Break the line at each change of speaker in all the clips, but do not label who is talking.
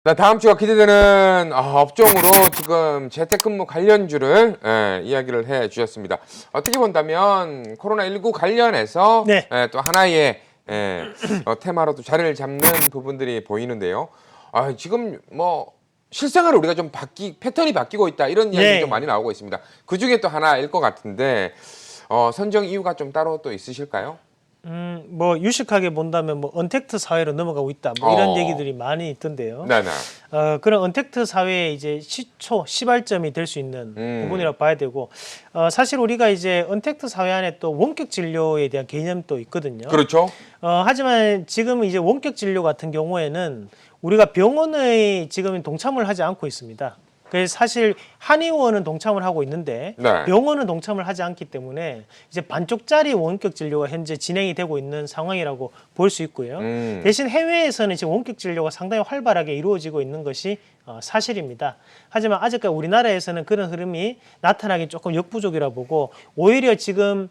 네, 다음 주가 기대되는 업종으로 지금 재택근무 관련주를 이야기를 해 주셨습니다. 어떻게 본다면 코로나19 관련해서
네.
또 하나의 테마로 또 자리를 잡는 부분들이 보이는데요. 지금 뭐 실생활을 우리가 좀 패턴이 바뀌고 있다 이런 이야기
네.
좀 많이 나오고 있습니다. 그 중에 또 하나일 것 같은데 선정 이유가 좀 따로 또 있으실까요?
뭐 유식하게 본다면 뭐 언택트 사회로 넘어가고 있다. 뭐 이런 얘기들이 많이 있던데요.
네네.
그런 언택트 사회의 이제 시발점이 될 수 있는 부분이라고 봐야 되고, 사실 우리가 이제 언택트 사회 안에 또 원격 진료에 대한 개념도 있거든요.
그렇죠.
하지만 지금 이제 원격 진료 같은 경우에는 우리가 병원의 지금 동참을 하지 않고 있습니다. 그래서 사실 한의원은 동참을 하고 있는데
네.
병원은 동참을 하지 않기 때문에 이제 반쪽짜리 원격 진료가 현재 진행이 되고 있는 상황이라고 볼 수 있고요. 대신 해외에서는 지금 원격 진료가 상당히 활발하게 이루어지고 있는 것이 사실입니다. 하지만 아직까지 우리나라에서는 그런 흐름이 나타나기 조금 역부족이라 보고, 오히려 지금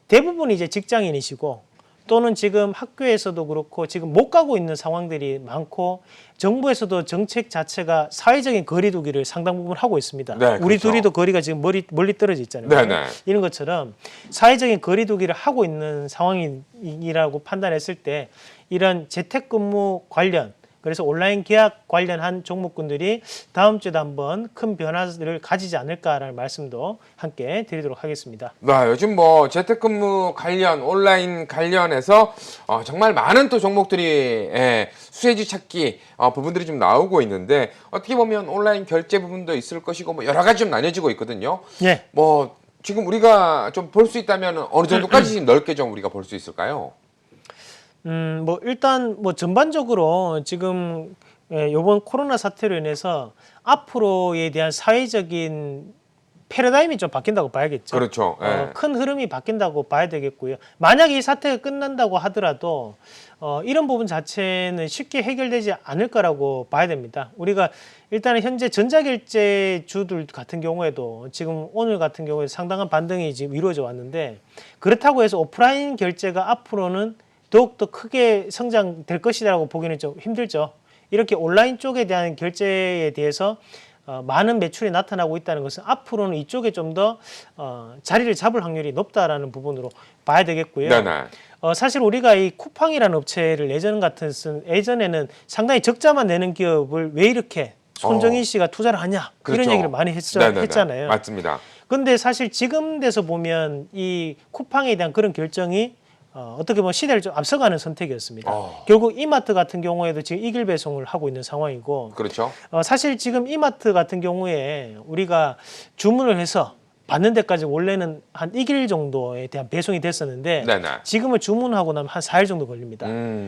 대부분 이제 직장인이시고 또는 지금 학교에서도 그렇고 지금 못 가고 있는 상황들이 많고, 정부에서도 정책 자체가 사회적인 거리 두기를 상당 부분 하고 있습니다.
네, 그렇죠.
우리 둘이도 거리가 지금 멀리 떨어져 있잖아요.
네네.
이런 것처럼 사회적인 거리 두기를 하고 있는 상황이라고 판단했을 때 이런 재택근무 관련, 그래서 온라인 계약 관련한 종목군들이 다음 주에도 한번 큰 변화를 가지지 않을까라는 말씀도 함께 드리도록 하겠습니다.
네, 요즘 뭐 재택근무 관련, 온라인 관련해서 정말 많은 또 종목들이 수혜지 찾기 부분들이 좀 나오고 있는데, 어떻게 보면 온라인 결제 부분도 있을 것이고 뭐 여러 가지 좀 나뉘어지고 있거든요.
네.
뭐 지금 우리가 좀 볼 수 있다면 어느 정도까지 넓게 좀 우리가 볼 수 있을까요?
뭐 일단 뭐 전반적으로 지금 이번 코로나 사태로 인해서 앞으로에 대한 사회적인 패러다임이 좀 바뀐다고 봐야겠죠.
그렇죠. 예.
큰 흐름이 바뀐다고 봐야 되겠고요. 만약에 이 사태가 끝난다고 하더라도 이런 부분 자체는 쉽게 해결되지 않을 거라고 봐야 됩니다. 우리가 일단은 현재 전자결제주들 같은 경우에도 지금 오늘 같은 경우에 상당한 반등이 지금 이루어져 왔는데, 그렇다고 해서 오프라인 결제가 앞으로는 더욱더 크게 성장될 것이라고 보기는 좀 힘들죠. 이렇게 온라인 쪽에 대한 결제에 대해서 많은 매출이 나타나고 있다는 것은 앞으로는 이쪽에 좀 더 자리를 잡을 확률이 높다라는 부분으로 봐야 되겠고요.
네네.
사실 우리가 이 쿠팡이라는 업체를 예전에는 상당히 적자만 내는 기업을 왜 이렇게 손정희 씨가 투자를 하냐,
그렇죠.
이런 얘기를 많이
네네네.
했잖아요.
맞습니다.
근데 사실 지금 돼서 보면 이 쿠팡에 대한 그런 결정이 어떻게 보면 시대를 좀 앞서가는 선택이었습니다. 결국 이마트 같은 경우에도 지금 이길 배송을 하고 있는 상황이고,
그렇죠.
사실 지금 이마트 같은 경우에 우리가 주문을 해서 받는 데까지 원래는 한 2일 정도에 대한 배송이 됐었는데,
네네.
지금은 주문하고 나면 한 4일 정도 걸립니다.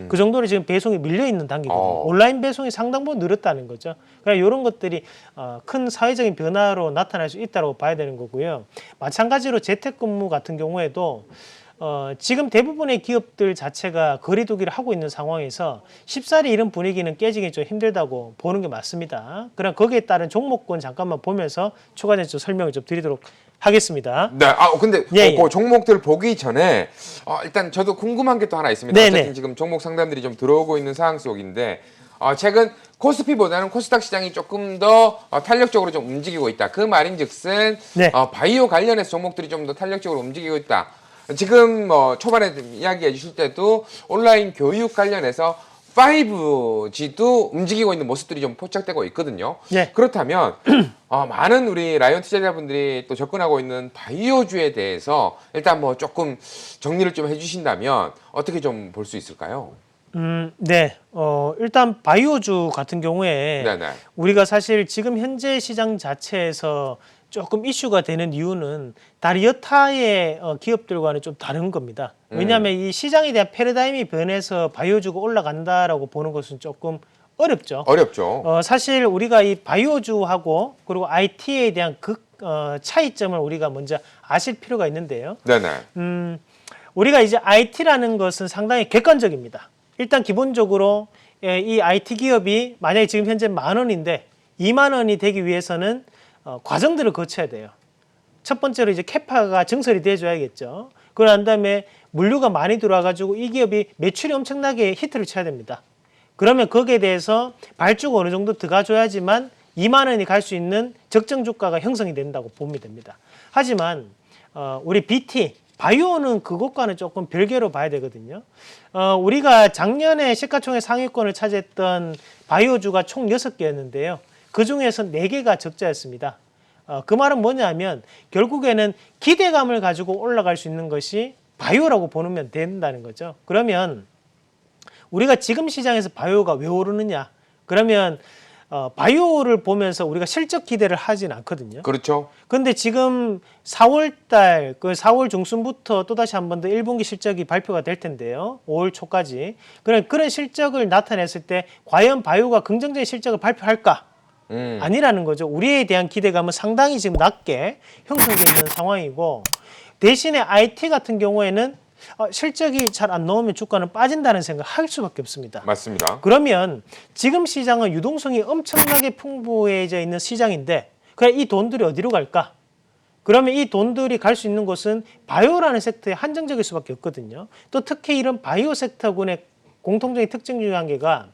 그 정도로 지금 배송이 밀려 있는 단계거든요. 온라인 배송이 상당 부분 늘었다는 거죠. 그러니까 이런 것들이 큰 사회적인 변화로 나타날 수 있다고 봐야 되는 거고요. 마찬가지로 재택근무 같은 경우에도 지금 대부분의 기업들 자체가 거리두기를 하고 있는 상황에서 쉽사리 이런 분위기는 깨지기 좀 힘들다고 보는 게 맞습니다. 그럼 거기에 따른 종목군 잠깐만 보면서 추가적인 설명을 좀 드리도록 하겠습니다.
네. 근데
예,
그 종목들 보기 전에 일단 저도 궁금한 게 또 하나 있습니다.
네네.
어쨌든 지금 종목 상담들이 좀 들어오고 있는 상황 속인데, 최근 코스피보다는 코스닥 시장이 조금 더 탄력적으로 좀 움직이고 있다. 그 말인즉슨
네.
바이오 관련해서 종목들이 좀 더 탄력적으로 움직이고 있다. 지금 뭐 초반에 이야기해 주실 때도 온라인 교육 관련해서 5G도 움직이고 있는 모습들이 좀 포착되고 있거든요.
네.
그렇다면 많은 우리 라이언 투자자분들이 또 접근하고 있는 바이오주에 대해서 일단 뭐 조금 정리를 좀 해주신다면 어떻게 좀 볼 수 있을까요?
네. 일단 바이오주 같은 경우에
네네.
우리가 사실 지금 현재 시장 자체에서 조금 이슈가 되는 이유는 다른 여타의 기업들과는 좀 다른 겁니다. 왜냐하면 이 시장에 대한 패러다임이 변해서 바이오주가 올라간다라고 보는 것은 조금 어렵죠.
어렵죠.
사실 우리가 이 바이오주하고 그리고 IT에 대한 차이점을 우리가 먼저 아실 필요가 있는데요.
네네.
우리가 이제 IT라는 것은 상당히 객관적입니다. 일단 기본적으로 이 IT 기업이 만약에 지금 현재 10,000원인데 20,000원이 되기 위해서는 과정들을 거쳐야 돼요. 첫 번째로 이제 캐파가 증설이 돼줘야겠죠. 그러고 난 다음에 물류가 많이 들어와가지고 이 기업이 매출이 엄청나게 히트를 쳐야 됩니다. 그러면 거기에 대해서 발주가 어느 정도 들어가줘야지만 2만 원이 갈 수 있는 적정 주가가 형성이 된다고 보면 됩니다. 하지만 우리 BT, 바이오는 그것과는 조금 별개로 봐야 되거든요. 우리가 작년에 시가총액 상위권을 차지했던 바이오주가 총 6개였는데요. 그중에서 4개가 적자였습니다. 그 말은 뭐냐면 결국에는 기대감을 가지고 올라갈 수 있는 것이 바이오라고 보면 된다는 거죠. 그러면 우리가 지금 시장에서 바이오가 왜 오르느냐? 그러면 바이오를 보면서 우리가 실적 기대를 하진 않거든요.
그렇죠.
근데 지금 4월 달, 4월 중순부터 또다시 한 번 더 1분기 실적이 발표가 될 텐데요. 5월 초까지. 그런 실적을 나타냈을 때 과연 바이오가 긍정적인 실적을 발표할까? 아니라는 거죠. 우리에 대한 기대감은 상당히 지금 낮게 형성되어 있는 상황이고, 대신에 IT 같은 경우에는 실적이 잘 안 나오면 주가는 빠진다는 생각을 할 수밖에 없습니다.
맞습니다.
그러면 지금 시장은 유동성이 엄청나게 풍부해져 있는 시장인데 그래 이 돈들이 어디로 갈까? 그러면 이 돈들이 갈 수 있는 곳은 바이오라는 섹터에 한정적일 수밖에 없거든요. 또 특히 이런 바이오 섹터군의 공통적인 특징 중에 한 개가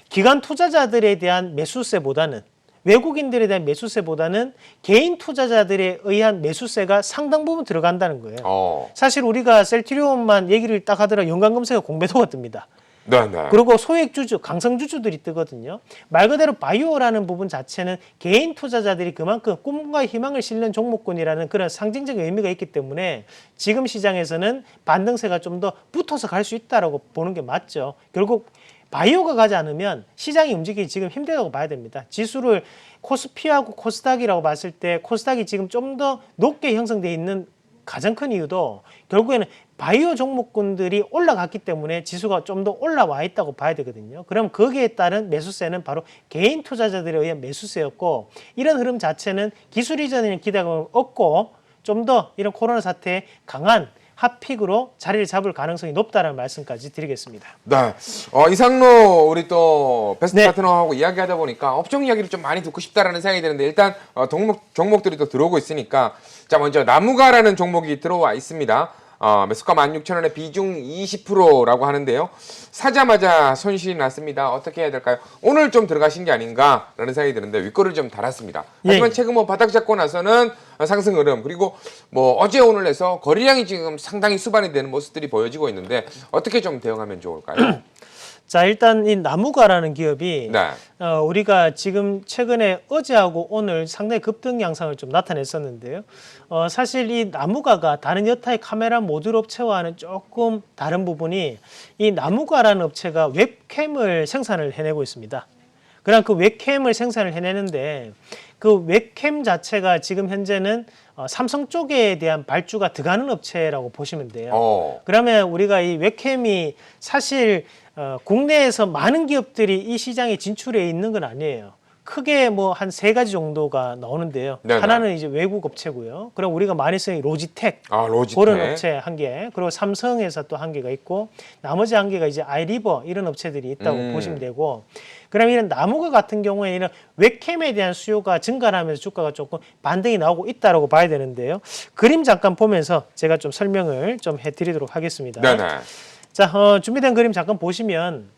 기관 투자자들에 대한 매수세보다는 외국인들에 대한 매수세보다는 개인 투자자들에 의한 매수세가 상당 부분 들어간다는 거예요. 사실 우리가 셀트리온만 얘기를 딱 하더라도 연간 검색어 공매도가 뜹니다.
네네.
그리고 소액주주, 강성주주들이 뜨거든요. 말 그대로 바이오라는 부분 자체는 개인 투자자들이 그만큼 꿈과 희망을 실는 종목군이라는 그런 상징적인 의미가 있기 때문에 지금 시장에서는 반등세가 좀 더 붙어서 갈 수 있다고 보는 게 맞죠. 결국 바이오가 가지 않으면 시장이 움직이기 지금 힘들다고 봐야 됩니다. 지수를 코스피하고 코스닥이라고 봤을 때 코스닥이 지금 좀 더 높게 형성되어 있는 가장 큰 이유도 결국에는 바이오 종목군들이 올라갔기 때문에 지수가 좀 더 올라와 있다고 봐야 되거든요. 그럼 거기에 따른 매수세는 바로 개인 투자자들에 의한 매수세였고 이런 흐름 자체는 기술 이전에는 기대감을 얻고 좀 더 이런 코로나 사태에 강한 핫픽으로 자리를 잡을 가능성이 높다는 말씀까지 드리겠습니다.
네. 이상로 우리 또 베스트
네.
파트너하고 이야기하다 보니까 업종 이야기를 좀 많이 듣고 싶다라는 생각이 드는데 일단 종목들이 또 들어오고 있으니까 자 먼저 나무가라는 종목이 들어와 있습니다. 매수가 16,000원에 비중 20%라고 하는데요. 사자마자 손실이 났습니다. 어떻게 해야 될까요? 오늘 좀 들어가신 게 아닌가라는 생각이 드는데 윗꼬리를 좀 달았습니다. 하지만
예.
최근 바닥 잡고 나서는 상승 흐름 그리고 어제 오늘 해서 거래량이 지금 상당히 수반이 되는 모습들이 보여지고 있는데 어떻게 좀 대응하면 좋을까요?
자, 일단 이 나무가라는 기업이
네.
우리가 지금 최근에 어제하고 오늘 상당히 급등 양상을 좀 나타냈었는데요. 사실 이 나무가가 다른 여타의 카메라 모듈 업체와는 조금 다른 부분이 이 나무가라는 업체가 웹캠을 생산을 해내고 있습니다. 그럼 그 웹캠을 생산을 해내는데 그 웹캠 자체가 지금 현재는 삼성 쪽에 대한 발주가 들어가는 업체라고 보시면 돼요. 그러면 우리가 이 웹캠이 사실 국내에서 많은 기업들이 이 시장에 진출해 있는 건 아니에요. 크게 뭐 한 3가지 정도가 나오는데요.
네네.
하나는 이제 외국 업체고요. 그럼 우리가 많이 쓰는 로지텍,
로지텍.
그런 업체 1개, 그리고 삼성에서 또 1개가 있고 나머지 1개가 이제 아이리버 이런 업체들이 있다고 보시면 되고, 그럼 이런 나무가 같은 경우에는 웹캠에 대한 수요가 증가하면서 주가가 조금 반등이 나오고 있다라고 봐야 되는데요. 그림 잠깐 보면서 제가 좀 설명을 좀 해드리도록 하겠습니다.
네네.
자, 준비된 그림 잠깐 보시면,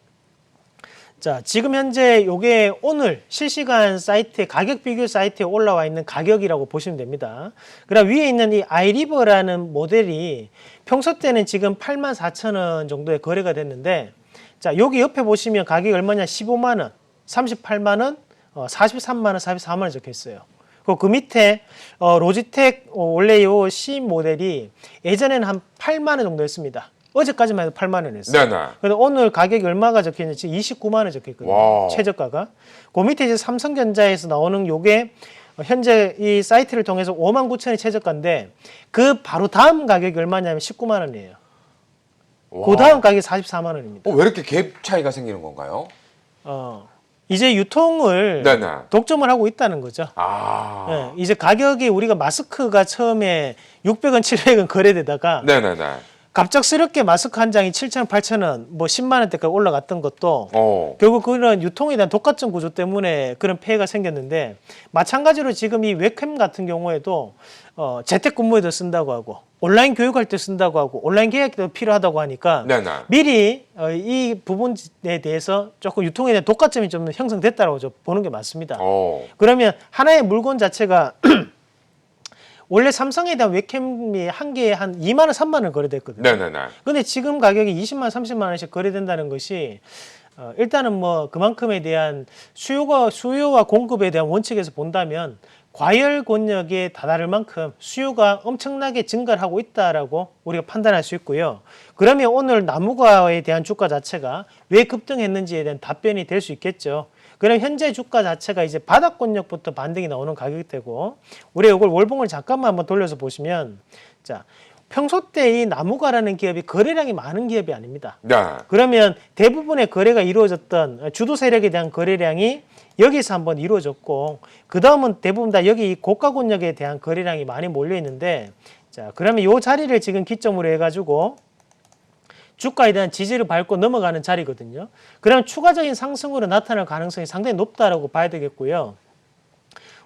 자, 지금 현재 요게 오늘 실시간 사이트에 가격 비교 사이트에 올라와 있는 가격이라고 보시면 됩니다. 그럼 위에 있는 이 아이리버라는 모델이 평소 때는 지금 84,000원 정도에 거래가 됐는데, 자, 여기 옆에 보시면 가격이 얼마냐? 15만 원, 38만 원, 43만 원, 44만 원 적혀 있어요. 그 밑에 로지텍 원래 요 C 모델이 예전에는 한 8만 원 정도였습니다. 어제까지만 해도 8만 원이었어요.
네네.
근데 오늘 가격이 얼마가 적혀 있는지 지금 29만 원 적혀 있거든요.
와우.
최저가가. 그 밑에 이제 삼성전자에서 나오는 요게 현재 이 사이트를 통해서 59,000원이 최저가인데 그 바로 다음 가격이 얼마냐면 19만 원이에요. 그 다음 가격이 44만 원입니다.
왜 이렇게 갭 차이가 생기는 건가요?
이제 유통을
네네.
독점을 하고 있다는 거죠. 네, 이제 가격이 우리가 마스크가 처음에 600원, 700원 거래되다가
네네네.
갑작스럽게 마스크 한 장이 7,000원, 8,000원, 뭐 10만 원대까지 올라갔던 것도 결국 그런 유통에 대한 독과점 구조 때문에 그런 폐해가 생겼는데 마찬가지로 지금 이 웹캠 같은 경우에도 재택근무에도 쓴다고 하고 온라인 교육할 때 쓴다고 하고 온라인 계약도 필요하다고 하니까
네네.
미리 이 부분에 대해서 조금 유통에 대한 독과점이 좀 형성됐다고 좀 보는 게 맞습니다. 그러면 하나의 물건 자체가 원래 삼성에 대한 웹캠이 한 개에 한 2만 원, 3만 원 거래됐거든요.
네네네.
근데 지금 가격이 20만, 30만 원씩 거래된다는 것이 일단은 뭐 그만큼에 대한 수요와 공급에 대한 원칙에서 본다면 과열 권역에 다다를 만큼 수요가 엄청나게 증가를 하고 있다라고 우리가 판단할 수 있고요. 그러면 오늘 나무과에 대한 주가 자체가 왜 급등했는지에 대한 답변이 될 수 있겠죠. 그럼 현재 주가 자체가 이제 바닥권역부터 반등이 나오는 가격대고, 우리가 이걸 월봉을 잠깐만 한번 돌려서 보시면, 자, 평소 때 이 나무과라는 기업이 거래량이 많은 기업이 아닙니다.
네.
그러면 대부분의 거래가 이루어졌던 주도 세력에 대한 거래량이 여기서 한번 이루어졌고, 그 다음은 대부분 다 여기 고가 권역에 대한 거래량이 많이 몰려 있는데, 자, 그러면 이 자리를 지금 기점으로 해가지고 주가에 대한 지지를 밟고 넘어가는 자리거든요. 그럼 추가적인 상승으로 나타날 가능성이 상당히 높다라고 봐야 되겠고요.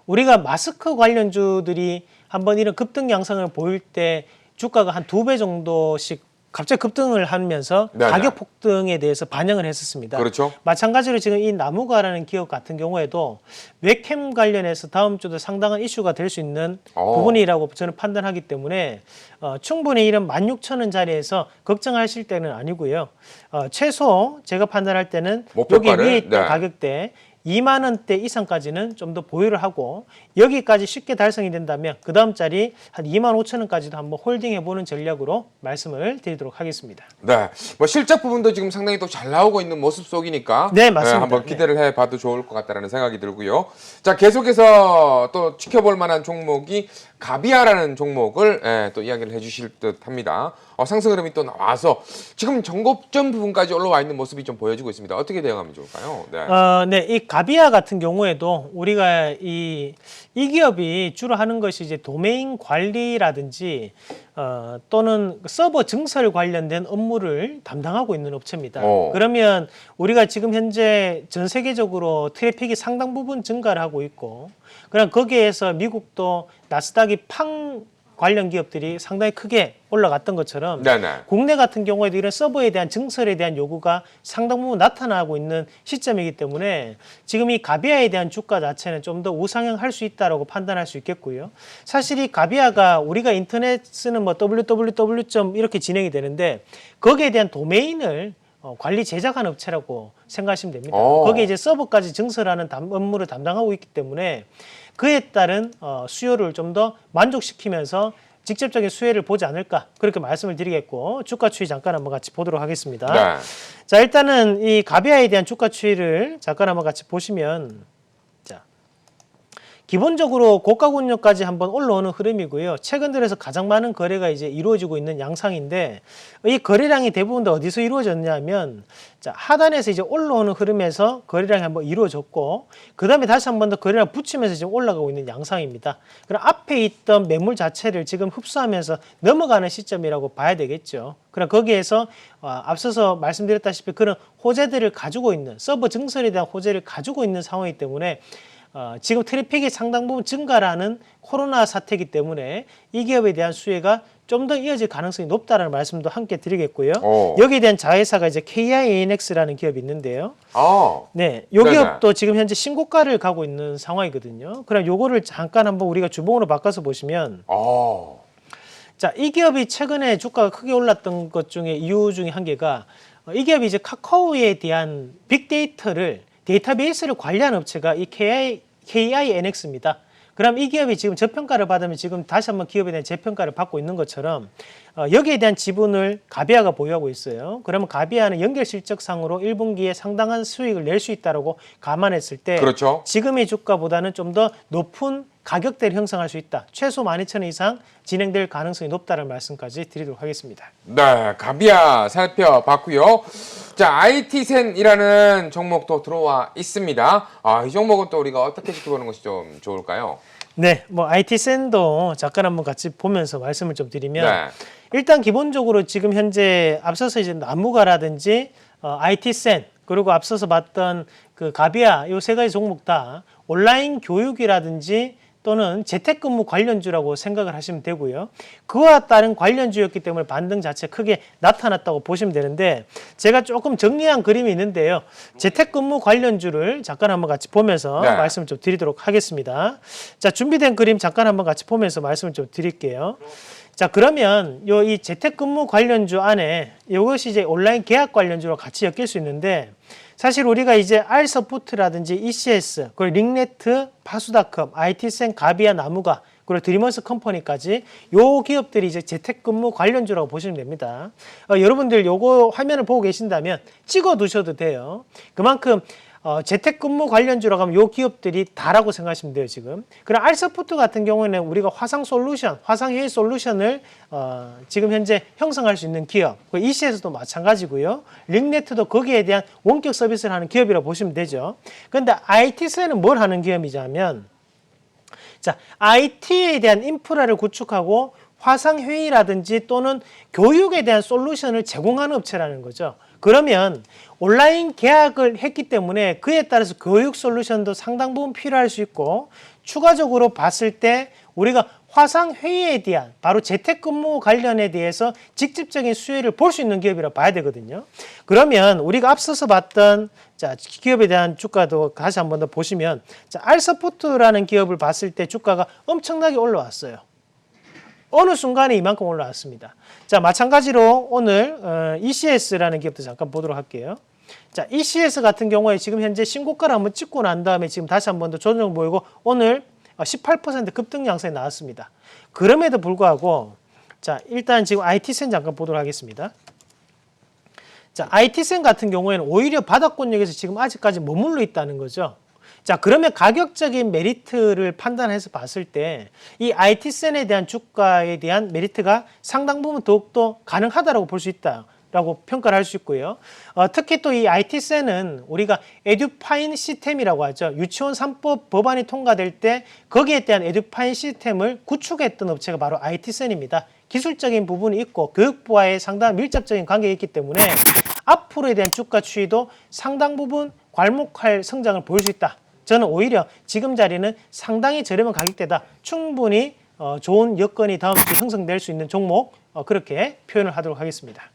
우리가 마스크 관련주들이 한번 이런 급등 양상을 보일 때 주가가 한 2배 정도씩 갑자기 급등을 하면서
네네.
가격 폭등에 대해서 반영을 했었습니다.
그렇죠.
마찬가지로 지금 이 나무가라는 기업 같은 경우에도 웹캠 관련해서 다음 주도 상당한 이슈가 될 수 있는 부분이라고 저는 판단하기 때문에 충분히 이런 16,000원 자리에서 걱정하실 때는 아니고요. 최소 제가 판단할 때는 여기
목표가를,
위에 있던
네.
가격대 2만 원대 이상까지는 좀 더 보유를 하고, 여기까지 쉽게 달성이 된다면 그 다음 자리 한 2만 5천 원까지도 한번 홀딩해보는 전략으로 말씀을 드리도록 하겠습니다.
네. 뭐 실적 부분도 지금 상당히 또 잘 나오고 있는 모습 속이니까
네, 맞습니다.
한번 기대를 해봐도 좋을 것 같다는 생각이 들고요. 자, 계속해서 또 지켜볼 만한 종목이 가비아라는 종목을 또 이야기를 해주실 듯합니다. 상승 흐름이 또 나와서 지금 정고점 부분까지 올라와 있는 모습이 좀 보여지고 있습니다. 어떻게 대응하면 좋을까요? 네.
네, 이 가비아 같은 경우에도 우리가 이 기업이 주로 하는 것이 이제 도메인 관리라든지 또는 서버 증설 관련된 업무를 담당하고 있는 업체입니다. 그러면 우리가 지금 현재 전 세계적으로 트래픽이 상당 부분 증가를 하고 있고, 그럼 거기에서 미국도 나스닥이 팡 관련 기업들이 상당히 크게 올라갔던 것처럼
네네.
국내 같은 경우에도 이런 서버에 대한 증설에 대한 요구가 상당 부분 나타나고 있는 시점이기 때문에 지금 이 가비아에 대한 주가 자체는 좀 더 우상향할 수 있다고 판단할 수 있겠고요. 사실 이 가비아가 우리가 인터넷 쓰는 뭐 www. 이렇게 진행이 되는데 거기에 대한 도메인을 관리 제작한 업체라고 생각하시면 됩니다. 거기에 이제 서버까지 증설하는 업무를 담당하고 있기 때문에 그에 따른 수요를 좀 더 만족시키면서 직접적인 수혜를 보지 않을까, 그렇게 말씀을 드리겠고, 주가 추이 잠깐 한번 같이 보도록 하겠습니다.
네.
자, 일단은 이 가비아에 대한 주가 추이를 잠깐 한번 같이 보시면, 자, 기본적으로 고가 권역까지 한번 올라오는 흐름이고요. 최근 들어서 가장 많은 거래가 이제 이루어지고 있는 양상인데, 이 거래량이 대부분 다 어디서 이루어졌냐면, 자, 하단에서 이제 올라오는 흐름에서 거래량이 한번 이루어졌고, 그 다음에 다시 한 번 더 거래량 붙이면서 지금 올라가고 있는 양상입니다. 그럼 앞에 있던 매물 자체를 지금 흡수하면서 넘어가는 시점이라고 봐야 되겠죠. 그럼 거기에서 앞서서 말씀드렸다시피 그런 호재들을 가지고 있는, 서버 증설에 대한 호재를 가지고 있는 상황이기 때문에 지금 트래픽이 상당 부분 증가라는 코로나 사태이기 때문에 이 기업에 대한 수혜가 좀 더 이어질 가능성이 높다는 말씀도 함께 드리겠고요. 여기에 대한 자회사가 이제 KIANX라는 기업이 있는데요. 네, 이 기업도 지금 현재 신고가를 가고 있는 상황이거든요. 그럼 요거를 잠깐 한번 우리가 주봉으로 바꿔서 보시면, 자, 이 기업이 최근에 주가가 크게 올랐던 것 중에 이유 중에 한 개가 이 기업이 이제 카카오에 대한 빅데이터를 데이터베이스를 관리하는 업체가 이 KINX입니다. 그럼 이 기업이 지금 저평가를 받으면 지금 다시 한번 기업에 대한 재평가를 받고 있는 것처럼 여기에 대한 지분을 가비아가 보유하고 있어요. 그러면 가비아는 연결 실적상으로 1분기에 상당한 수익을 낼 수 있다고 감안했을 때,
그렇죠.
지금의 주가보다는 좀 더 높은 가격대를 형성할 수 있다. 최소 12,000원 이상 진행될 가능성이 높다는 말씀까지 드리도록 하겠습니다.
네, 가비아 살펴봤고요. 자, IT센이라는 종목도 들어와 있습니다. 이 종목은 또 우리가 어떻게 지켜보는 것이 좀 좋을까요?
네, 뭐 IT센도 잠깐 한번 같이 보면서 말씀을 좀 드리면,
네.
일단 기본적으로 지금 현재 앞서서 이제 나무가라든지 IT센, 그리고 앞서서 봤던 그 가비아, 요 세 가지 종목 다 온라인 교육이라든지 또는 재택근무 관련주라고 생각을 하시면 되고요. 그와 따른 관련주였기 때문에 반등 자체 크게 나타났다고 보시면 되는데 제가 조금 정리한 그림이 있는데요. 재택근무 관련주를 잠깐 한번 같이 보면서
네.
말씀을 좀 드리도록 하겠습니다. 자, 준비된 그림 잠깐 한번 같이 보면서 말씀을 좀 드릴게요. 자, 그러면 이 재택근무 관련주 안에 이것이 이제 온라인 계약 관련주로 같이 엮일 수 있는데 사실 우리가 이제 R서포트라든지 ECS, 그리고 링네트, 파수닷컴, IT센, 가비아, 나무가, 그리고 드리머스 컴퍼니까지 요 기업들이 이제 재택근무 관련주라고 보시면 됩니다. 여러분들 요거 화면을 보고 계신다면 찍어 두셔도 돼요. 그만큼 재택근무 관련주라고 하면 요 기업들이 다라고 생각하시면 돼요, 지금. 그럼 R서포트 같은 경우에는 우리가 화상회의 솔루션을 지금 현재 형성할 수 있는 기업, ECS도 마찬가지고요. 링네트도 거기에 대한 원격 서비스를 하는 기업이라고 보시면 되죠. 그런데 IT센은 뭘 하는 기업이냐면, 자, IT에 대한 인프라를 구축하고 화상회의라든지 또는 교육에 대한 솔루션을 제공하는 업체라는 거죠. 그러면 온라인 계약을 했기 때문에 그에 따라서 교육 솔루션도 상당 부분 필요할 수 있고 추가적으로 봤을 때 우리가 화상회의에 대한 바로 재택근무 관련에 대해서 직접적인 수혜를 볼 수 있는 기업이라고 봐야 되거든요. 그러면 우리가 앞서서 봤던 자, 기업에 대한 주가도 다시 한번 더 보시면 자, R서포트라는 기업을 봤을 때 주가가 엄청나게 올라왔어요. 어느 순간에 이만큼 올라왔습니다. 자, 마찬가지로 오늘 ECS라는 기업도 잠깐 보도록 할게요. 자, ECS 같은 경우에 지금 현재 신고가를 한번 찍고 난 다음에 지금 다시 한번 더 조정 보이고 오늘 18% 급등 양상이 나왔습니다. 그럼에도 불구하고 자, 일단 지금 IT센 잠깐 보도록 하겠습니다. 자, IT센 같은 경우에는 오히려 바닥권역에서 지금 아직까지 머물러 있다는 거죠. 자, 그러면 가격적인 메리트를 판단해서 봤을 때 이 IT센에 대한 주가에 대한 메리트가 상당 부분 더욱더 가능하다고 볼 수 있다라고 평가를 할 수 있고요. 특히 또 이 IT센은 우리가 에듀파인 시스템이라고 하죠. 유치원 3법 법안이 통과될 때 거기에 대한 에듀파인 시스템을 구축했던 업체가 바로 IT센입니다. 기술적인 부분이 있고 교육부와의 상당한 밀접적인 관계가 있기 때문에 앞으로에 대한 주가 추이도 상당 부분 괄목할 성장을 보일 수 있다. 저는 오히려 지금 자리는 상당히 저렴한 가격대다. 충분히 좋은 여건이 다음 주에 형성될 수 있는 종목 그렇게 표현을 하도록 하겠습니다.